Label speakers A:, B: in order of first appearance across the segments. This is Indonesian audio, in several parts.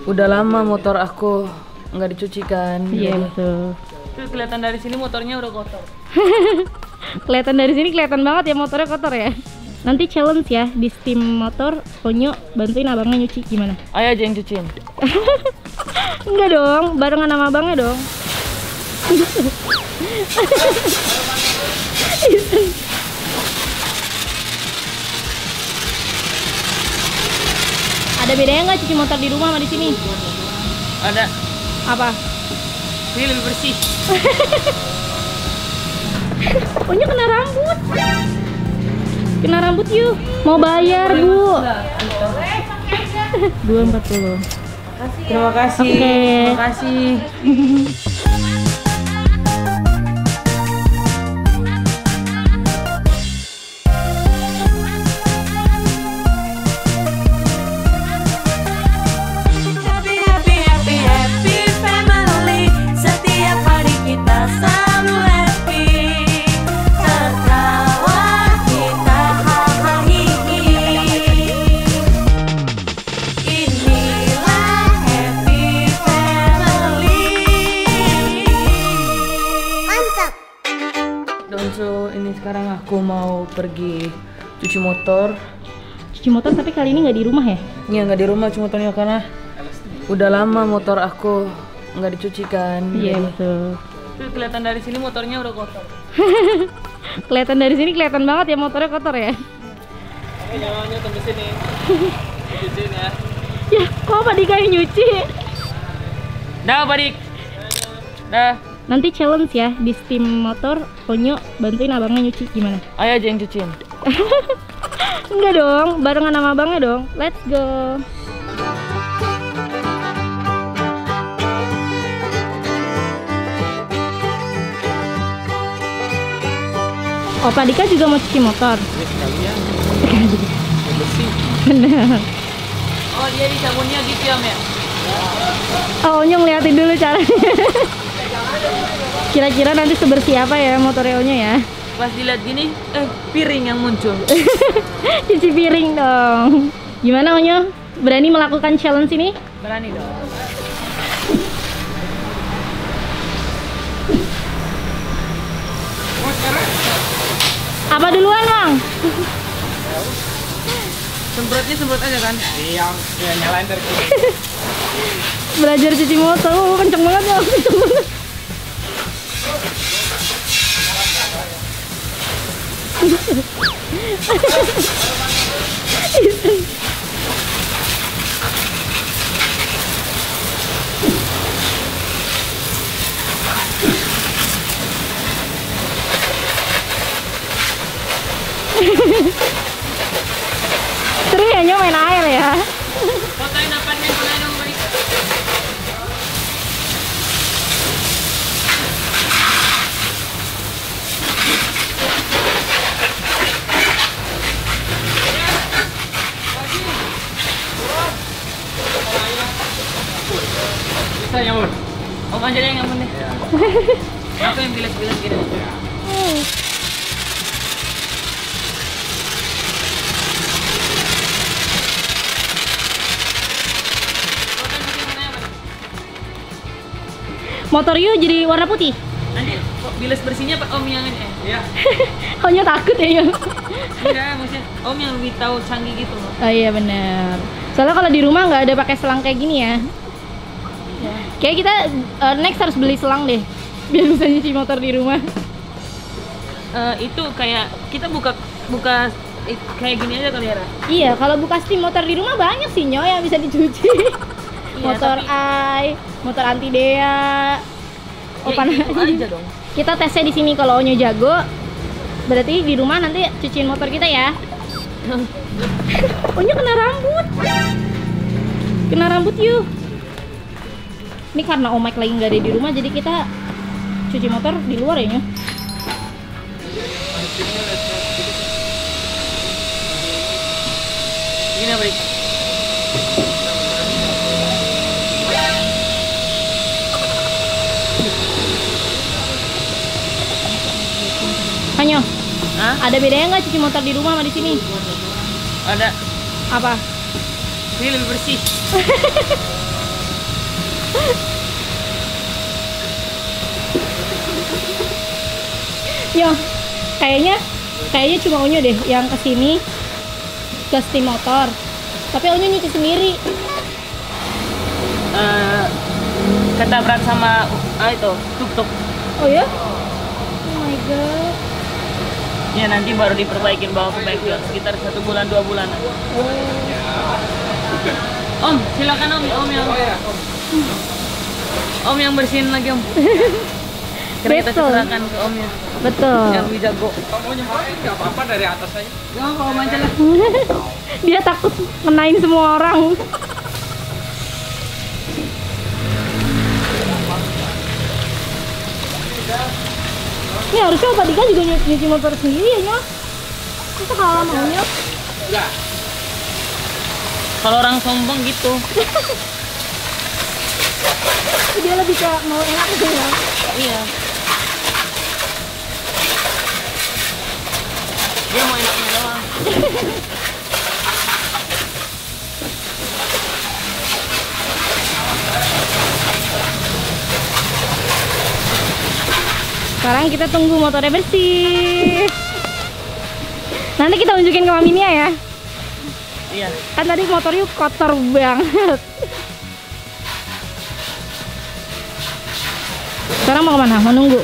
A: Udah lama motor aku nggak dicuci kan.
B: Iya betul.
A: Tuh kelihatan dari sini motornya udah kotor.
B: Kelihatan dari sini kelihatan banget ya motornya kotor ya. Nanti challenge ya di steam motor, Onyo bantuin abangnya nyuci gimana?
A: Ayo aja yang cuciin.
B: Enggak dong, barengan sama abangnya dong. Ada bedanya nggak cuci motor di rumah sama di sini?
A: Ada.
B: Apa?
A: Ini lebih bersih.
B: Onyo kena rambut. Kena rambut yuk. Mau bayar bu. 240.
A: Terima kasih.
B: Oke.
A: Terima kasih. So, ini sekarang aku mau pergi cuci motor.
B: Cuci motor tapi kali ini nggak di rumah ya?
A: Iya nggak di rumah cuci motornya karena udah lama motor aku nggak dicuci kan.
B: Iya betul.
A: Tuh kelihatan dari sini motornya udah kotor.
B: Kelihatan dari sini kelihatan banget ya motornya kotor ya.
A: Oke jalannya tunggu sini. Cuciin ya.
B: Ya kok Pak Dika yang nyuci?
A: Dah Pak Dik. Dah.
B: Nanti challenge ya di steam motor, Onyo bantuin abangnya nyuci gimana?
A: Ayo aja yang cuciin.
B: Enggak dong, barengan sama abangnya dong. Let's go. Opa Dika juga mau cuci motor.
A: Ya sekalian. Bersih.
B: Bener.
A: Oh dia di sabunnya gitu ya Mel?
B: Oh Onyo ngeliatin dulu caranya. Kira-kira nanti sebersih apa ya motornya Onyo ya?
A: Pas dilihat gini, piring yang muncul.
B: Cuci piring dong. Gimana Onyo? Berani melakukan challenge ini?
A: Berani dong.
B: Apa duluan Bang?
A: Semprot aja kan? Iya, nyalain dari sini.
B: Belajar cuci motor, oh, kenceng banget ya, kenceng banget. Seru ya Nyo main air ya.
A: Fotoin apanya mulai dong Pak Dik. Bisa nyamur. Om aja deh yang nyamun deh. Aku yang bilas-bilas gini.
B: Motor Yu jadi warna putih.
A: Nanti kok bilas bersihnya Pak Om yang ini. Iya.
B: Onyo takut ya Yu.
A: Iya, maksudnya Om yang lebih tahu canggih gitu loh.
B: Oh iya benar. Soalnya kalau di rumah nggak ada pakai selang kayak gini ya. Kayak kita next harus beli selang deh, biar bisa nyuci motor di rumah.
A: Itu kayak kita buka kayak gini aja kali ya Ra?
B: Iya, kalau buka steam motor di rumah banyak sih Nyo yang bisa dicuci.
A: Iya,
B: Motor
A: tapi-
B: motor anti Dea.
A: Ya, itu aja dong.
B: Kita tesnya di sini kalau Onyo jago, berarti di rumah nanti cuciin motor kita ya. Onyo kena rambut. Kena rambut yuk. Ini karena Om Mike lagi nggak ada di rumah, jadi kita cuci motor di luar ya Nyo.
A: Gini Pak Dik.
B: Onyo,
A: Hah?
B: ada bedanya nggak cuci motor di rumah sama di sini?
A: Ada.
B: Apa?
A: Ini lebih bersih.
B: Yo, kayaknya cuma Onyo deh yang kesini ke steam motor. Tapi Onyo nyuci sendiri.
A: Ketabrak sama itu tuk-tuk.
B: Oh ya? Oh my god.
A: Ya nanti baru diperbaikin, bawa ke bengkel sekitar 1 bulan 2 bulanan. Om, silakan Om yang bersihin lagi Om. Karena kita
B: Betul.
A: serahkan ke Omnya.
B: Betul.
A: Yang jago.
C: Kamu nyemprotin nggak apa-apa dari atas aja.
A: Nggak apa Om aja lah.
B: Dia takut ngenain semua orang. Ini harusnya Opa Dika juga nyuci motor sendiri ya, Nyo? Masa kalah sama Onyo?
C: Enggak.
A: Kalau orang sombong gitu.
B: Dia lebih kayak mau enak gitu ya.
A: Iya. Dia mau enaknya doang.
B: Sekarang kita tunggu motornya bersih. Nanti kita unjukin ke Mami Nia ya.
A: Iya.
B: Kan tadi motornya kotor banget. Sekarang mau kemana? Mau nunggu?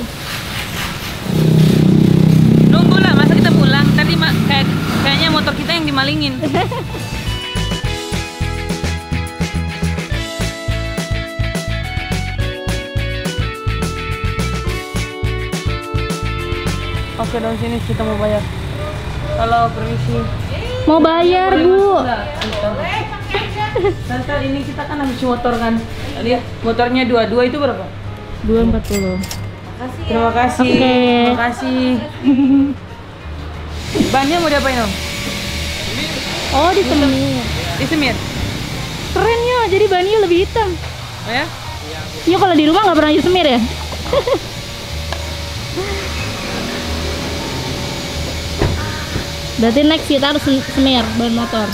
A: Nunggu lah, masa kita pulang. Tadi kayaknya motor kita yang dimalingin. Oke, dari sini kita mau bayar. Halo, permisi.
B: Mau bayar, Bu.
A: Tante, ini kita kan habis motor kan. Lihat, motornya 22 itu berapa?
B: 240.
A: Terima kasih.
B: Oke.
A: Terima kasih. Bannya mau diapain Om?
B: Oh, disemir.
A: Disemir?
B: Keren ya, jadi bannya lebih hitam.
A: Oh ya?
B: Iya, kalau di rumah nggak pernah disemir ya? Berarti next kita harus semir ban motor.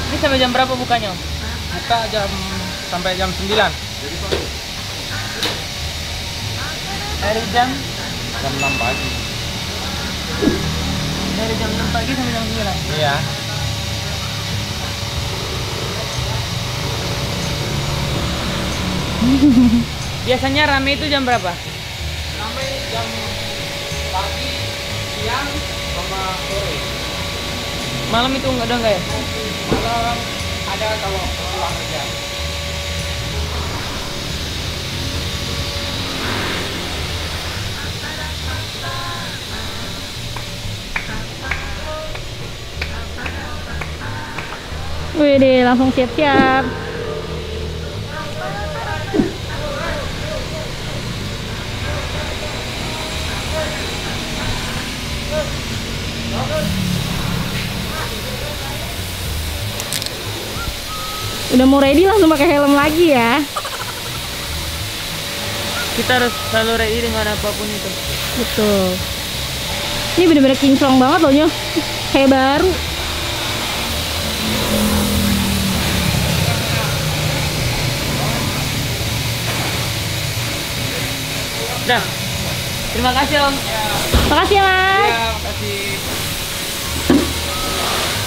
A: Ini sampai jam berapa bukanya Om?
C: Buka sampai jam 9.
A: Dari jam
C: 6 pagi.
A: Dari jam 6 pagi sampai jam 9.
C: Iya.
A: Biasanya rame itu jam berapa?
C: Sampai jam pagi, siang, sama sore.
A: Malam itu enggak ya?
C: Malam ada kalau pulang kerja.
B: Wih deh, langsung siap-siap. Udah mau ready langsung pakai helm lagi ya.
A: Kita harus selalu ready dengan apapun itu.
B: Betul. Ini bener-bener kinclong banget loh Nyo. Kayak baru.
A: Dah. Terima kasih Om.
B: Makasih ya Mas.
C: Iya, makasih.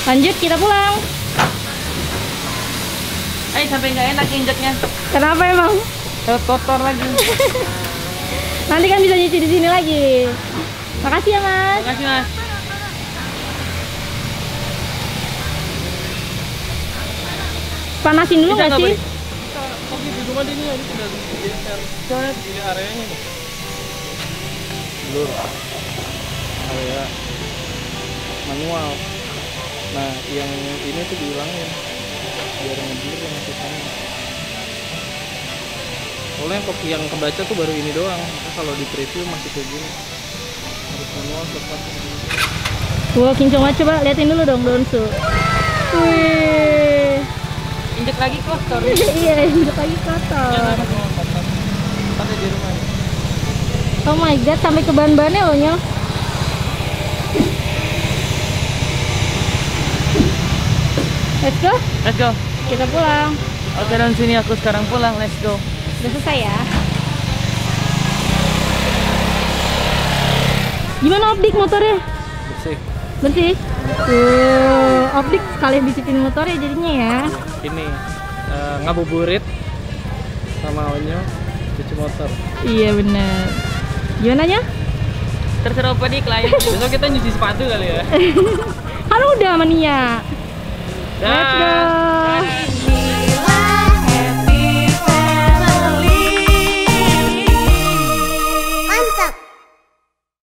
B: Lanjut kita pulang.
A: Sampai nggak enak injeknya.
B: Kenapa emang?
A: Kotor lagi.
B: Nanti kan bisa nyuci di sini lagi. Makasih ya Mas.
A: Terima kasih Mas.
B: Panasin dulu
A: Bisa
B: nggak
A: nggak,
B: sih?
A: Bri?
C: Oke, di rumah ini sudah digeser.
A: Coba.
C: Ini areanya nih. Blur. Area manual. Nah, yang ini tuh dihilangin. Biar ngeblur yang sisanya. Soalnya yang kebaca tuh baru ini doang. Maka kalau di preview masih kayak gini. Harus manual tetap.
B: Wow, kinclong banget. Coba liatin dulu dong Donsu. Wih.
A: Injek lagi kotor.
B: Iya, ini lagi kotor.
C: Ada di rumah.
B: Oh my god, sampai ke ban-bannya loh Nyo. Let's go.
A: Let's go.
B: Kita pulang.
A: Oke, dan sini aku sekarang pulang. Let's go.
B: Udah selesai ya. Gimana Opdik motornya?
C: Bersih.
B: Bersih? Opdik sekalian dicicipin motornya jadinya ya.
C: Ini ngabuburit sama Onyo cuci motor.
B: Iya bener. Gimana nya?
A: Terserah apa dik lain.
C: Besok kita nyuci sepatu kali ya.
B: Kan udah sama Nia.